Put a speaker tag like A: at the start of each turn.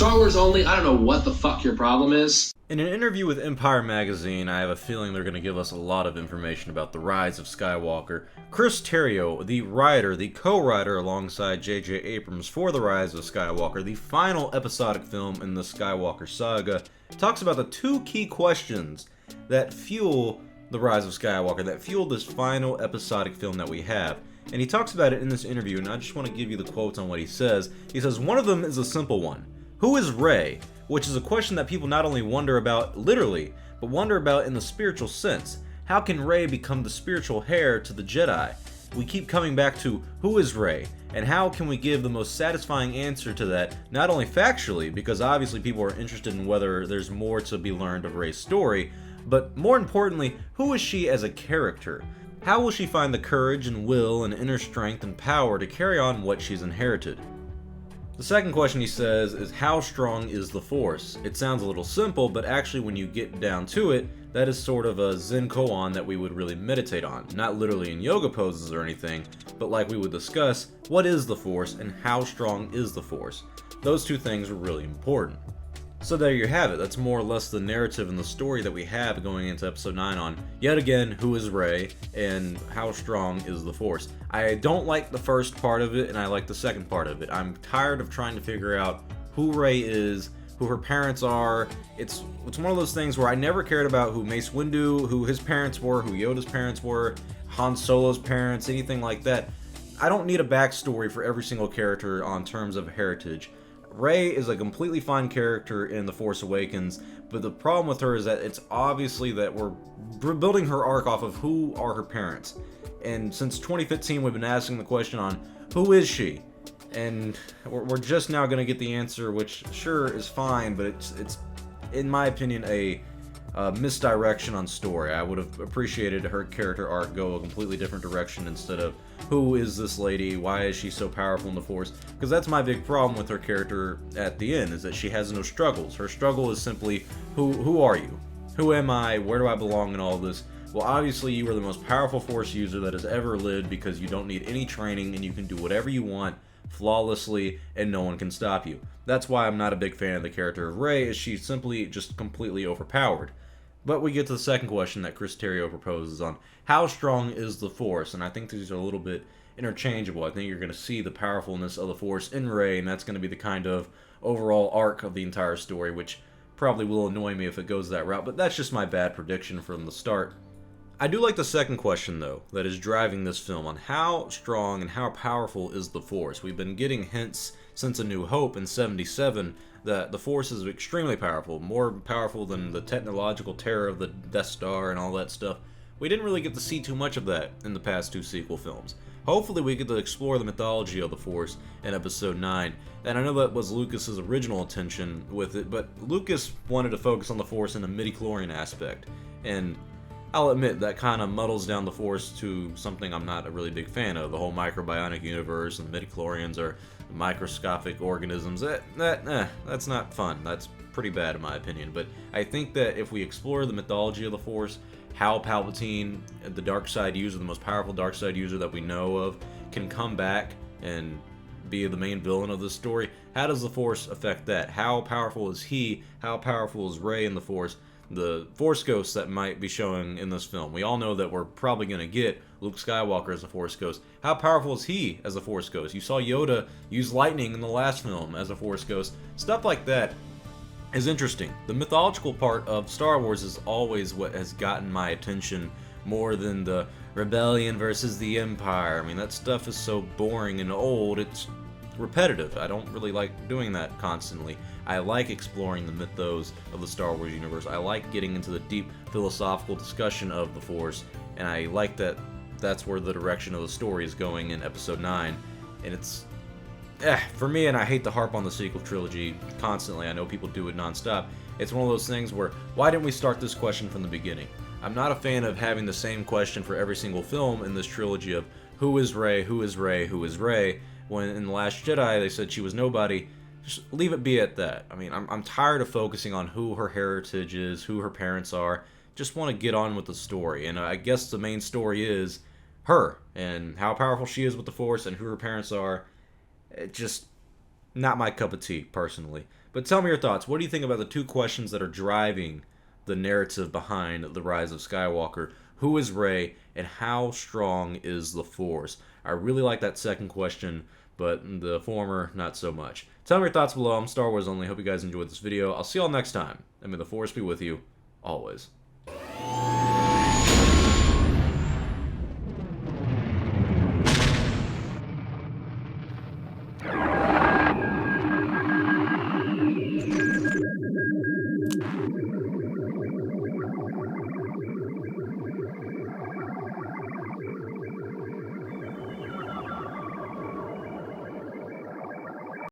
A: Star Wars only. I don't know what the fuck your problem is.
B: In an interview with Empire Magazine, I have a feeling they're going to give us a lot of information about the Rise of Skywalker. Chris Terrio, the writer, the co-writer alongside J.J. Abrams for the Rise of Skywalker, the final episodic film in the Skywalker saga, talks about the two key questions that fuel the Rise of Skywalker, that fuel this final episodic film that we have. And he talks about it in this interview, and I just want to give you the quotes on what he says. He says, one of them is a simple one. Who is Rey? Which is a question that people not only wonder about literally, but wonder about in the spiritual sense. How can Rey become the spiritual heir to the Jedi? We keep coming back to who is Rey, and how can we give the most satisfying answer to that, not only factually, because obviously people are interested in whether there's more to be learned of Rey's story, but more importantly, who is she as a character? How will she find the courage and will and inner strength and power to carry on what she's inherited? The second question he says is, how strong is the Force? It sounds a little simple, but actually when you get down to it, that is sort of a Zen koan that we would really meditate on. Not literally in yoga poses or anything, but like we would discuss, what is the Force and how strong is the Force? Those two things are really important. So there you have it. That's more or less the narrative and the story that we have going into episode 9 on, yet again, who is Rey and how strong is the Force. I don't like the first part of it, and I like the second part of it. I'm tired of trying to figure out who Rey is, who her parents are. It's one of those things where I never cared about who Mace Windu, who his parents were, who Yoda's parents were, Han Solo's parents, anything like that. I don't need a backstory for every single character on terms of heritage. Rey is a completely fine character in The Force Awakens, but the problem with her is that it's obviously that we're building her arc off of who are her parents. And since 2015, we've been asking the question on who is she? And we're just now going to get the answer, which sure is fine, but it's in my opinion, a misdirection on story. I would have appreciated her character arc go a completely different direction instead of who is this lady, why is she so powerful in the Force, because that's my big problem with her character at the end, is that she has no struggles. Her struggle is simply, who are you? Who am I? Where do I belong in all this? Well, obviously you are the most powerful Force user that has ever lived because you don't need any training and you can do whatever you want flawlessly and no one can stop you. That's why I'm not a big fan of the character of Rey, is she's simply just completely overpowered. But we get to the second question that Chris Terrio proposes on how strong is the Force, and I think these are a little bit interchangeable. I think you're going to see the powerfulness of the Force in Rey, and that's going to be the kind of overall arc of the entire story, which probably will annoy me if it goes that route, but that's just my bad prediction from the start. I do like the second question, though, that is driving this film on how strong and how powerful is the Force. We've been getting hints since A New Hope in 77 that the Force is extremely powerful, more powerful than the technological terror of the Death Star and all that stuff. We didn't really get to see too much of that in the past two sequel films. Hopefully we get to explore the mythology of the Force in Episode 9, and I know that was Lucas's original intention with it, but Lucas wanted to focus on the Force in a midi-chlorian aspect, and I'll admit that kind of muddles down the Force to something I'm not a really big fan of. The whole microbionic universe and midi-chlorians are microscopic organisms. That's not fun. That's pretty bad in my opinion. But I think that if we explore the mythology of the Force, how Palpatine, the dark side user, the most powerful dark side user that we know of, can come back and be the main villain of this story, how does the Force affect that? How powerful is he? How powerful is Rey in the Force? The Force Ghosts that might be showing in this film. We all know that we're probably going to get Luke Skywalker as a Force Ghost. How powerful is he as a Force Ghost? You saw Yoda use lightning in the last film as a Force Ghost. Stuff like that is interesting. The mythological part of Star Wars is always what has gotten my attention more than the rebellion versus the Empire. I mean, that stuff is so boring and old, it's repetitive. I don't really like doing that constantly. I like exploring the mythos of the Star Wars universe. I like getting into the deep philosophical discussion of the Force, and I like that that's where the direction of the story is going in Episode 9. And it's, for me, and I hate to harp on the sequel trilogy constantly, I know people do it nonstop, it's one of those things where, why didn't we start this question from the beginning? I'm not a fan of having the same question for every single film in this trilogy of, who is Rey, who is Rey, who is Rey? When in The Last Jedi they said she was nobody. Just leave it be at that. I mean, I'm tired of focusing on who her heritage is, who her parents are. Just want to get on with the story. And I guess the main story is her and how powerful she is with the Force and who her parents are. It just, Not my cup of tea, personally. But tell me your thoughts. What do you think about the two questions that are driving the narrative behind The Rise of Skywalker? Who is Rey, and how strong is the Force? I really like that second question, but the former, not so much. Tell me your thoughts below. I'm Star Wars Only. Hope you guys enjoyed this video. I'll see y'all next time. And may the Force be with you, always.